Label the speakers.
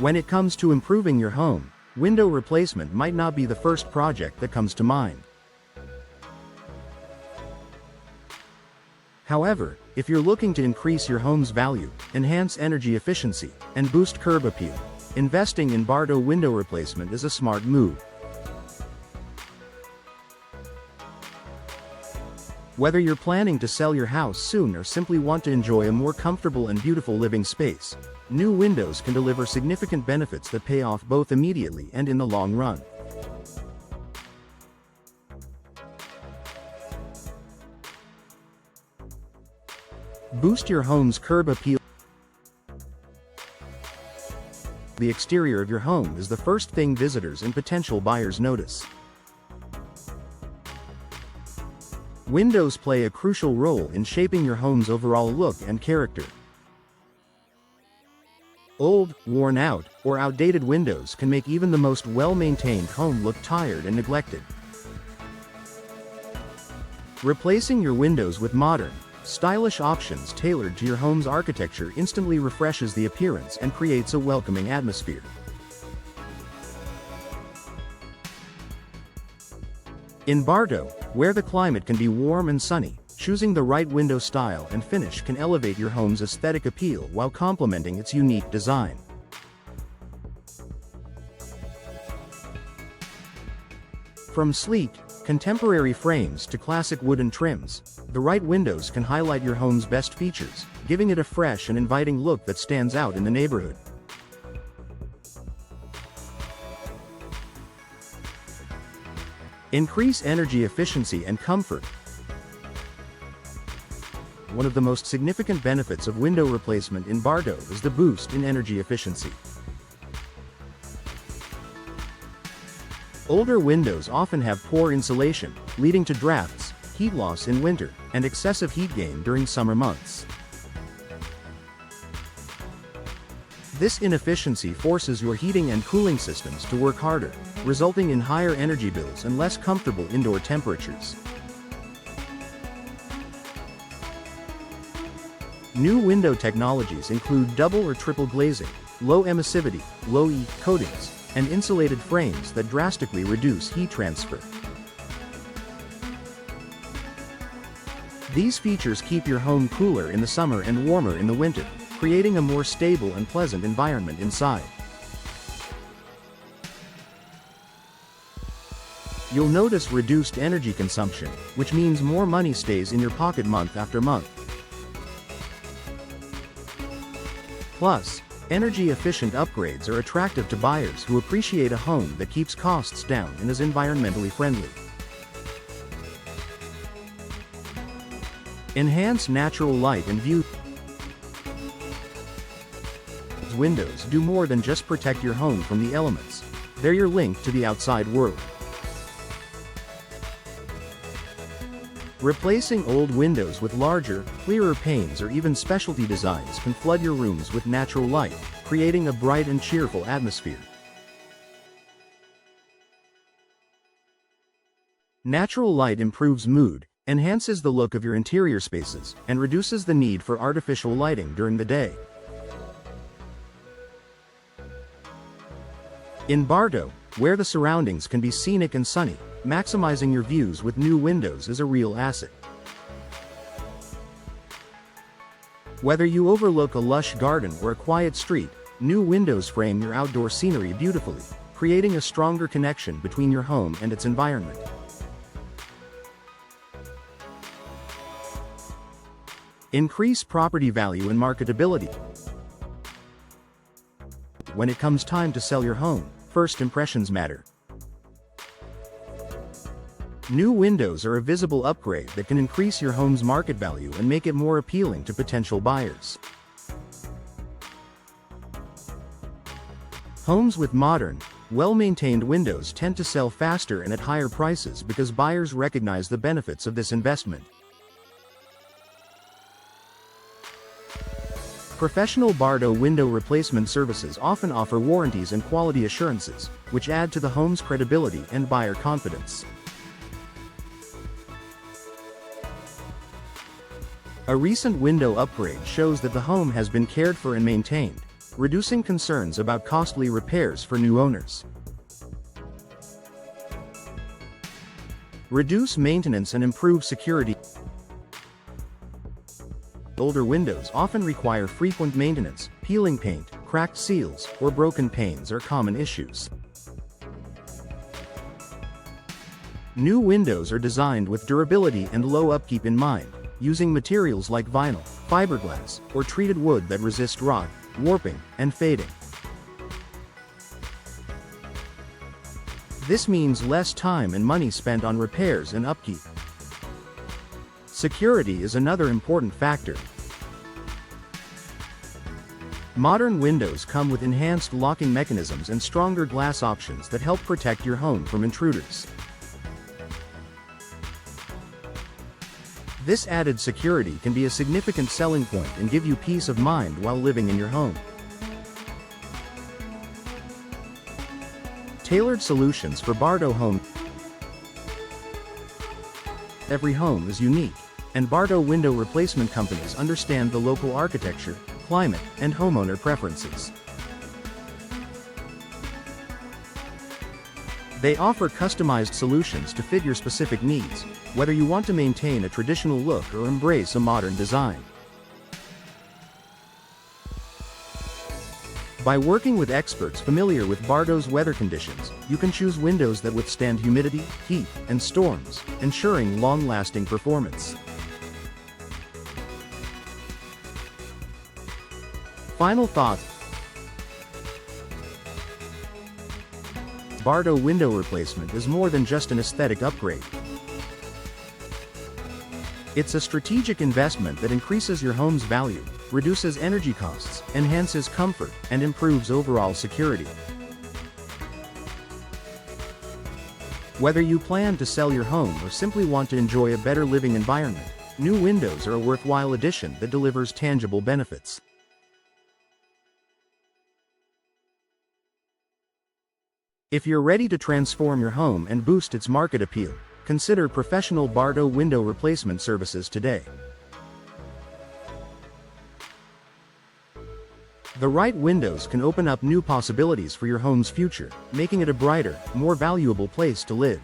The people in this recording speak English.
Speaker 1: When it comes to improving your home, window replacement might not be the first project that comes to mind. However, if you're looking to increase your home's value, enhance energy efficiency, and boost curb appeal, investing in Bartow Window Replacement is a smart move. Whether you're planning to sell your house soon or simply want to enjoy a more comfortable and beautiful living space, new windows can deliver significant benefits that pay off both immediately and in the long run. Boost your home's curb appeal. The exterior of your home is the first thing visitors and potential buyers notice. Windows play a crucial role in shaping your home's overall look and character. Old, worn out, or outdated windows can make even the most well-maintained home look tired and neglected. Replacing your windows with modern, stylish options tailored to your home's architecture instantly refreshes the appearance and creates a welcoming atmosphere. In Bartow, where the climate can be warm and sunny, choosing the right window style and finish can elevate your home's aesthetic appeal while complementing its unique design. From sleek, contemporary frames to classic wooden trims, the right windows can highlight your home's best features, giving it a fresh and inviting look that stands out in the neighborhood. Increase energy efficiency and comfort. One of the most significant benefits of window replacement in Bartow is the boost in energy efficiency. Older windows often have poor insulation, leading to drafts, heat loss in winter, and excessive heat gain during summer months. This inefficiency forces your heating and cooling systems to work harder, resulting in higher energy bills and less comfortable indoor temperatures. New window technologies include double or triple glazing, low emissivity, low E coatings, and insulated frames that drastically reduce heat transfer. These features keep your home cooler in the summer and warmer in the winter, creating a more stable and pleasant environment inside. You'll notice reduced energy consumption, which means more money stays in your pocket month after month. Plus, energy-efficient upgrades are attractive to buyers who appreciate a home that keeps costs down and is environmentally friendly. Enhance natural light and view. Windows do more than just protect your home from the elements. They're your link to the outside world. Replacing old windows with larger, clearer panes or even specialty designs can flood your rooms with natural light, creating a bright and cheerful atmosphere. Natural light improves mood, enhances the look of your interior spaces, and reduces the need for artificial lighting during the day. In Bartow, where the surroundings can be scenic and sunny, maximizing your views with new windows is a real asset. Whether you overlook a lush garden or a quiet street, new windows frame your outdoor scenery beautifully, creating a stronger connection between your home and its environment. Increase property value and marketability. When it comes time to sell your home, first impressions matter. New windows are a visible upgrade that can increase your home's market value and make it more appealing to potential buyers. Homes with modern, well-maintained windows tend to sell faster and at higher prices because buyers recognize the benefits of this investment. Professional Bartow window replacement services often offer warranties and quality assurances, which add to the home's credibility and buyer confidence. A recent window upgrade shows that the home has been cared for and maintained, reducing concerns about costly repairs for new owners. Reduce maintenance and improve security. Older windows often require frequent maintenance. Peeling paint, cracked seals, or broken panes are common issues. New windows are designed with durability and low upkeep in mind, using materials like vinyl, fiberglass, or treated wood that resist rot, warping, and fading. This means less time and money spent on repairs and upkeep. Security is another important factor. Modern windows come with enhanced locking mechanisms and stronger glass options that help protect your home from intruders. This added security can be a significant selling point and give you peace of mind while living in your home. Tailored solutions for Bartow home. Every home is unique, and Bartow Window Replacement companies understand the local architecture, climate, and homeowner preferences. They offer customized solutions to fit your specific needs, whether you want to maintain a traditional look or embrace a modern design. By working with experts familiar with Bartow's weather conditions, you can choose windows that withstand humidity, heat, and storms, ensuring long-lasting performance. Final thought. Bartow Window Replacement is more than just an aesthetic upgrade. It's a strategic investment that increases your home's value, reduces energy costs, enhances comfort, and improves overall security. Whether you plan to sell your home or simply want to enjoy a better living environment, new windows are a worthwhile addition that delivers tangible benefits. If you're ready to transform your home and boost its market appeal, consider professional Bartow window replacement services today. The right windows can open up new possibilities for your home's future, making it a brighter, more valuable place to live.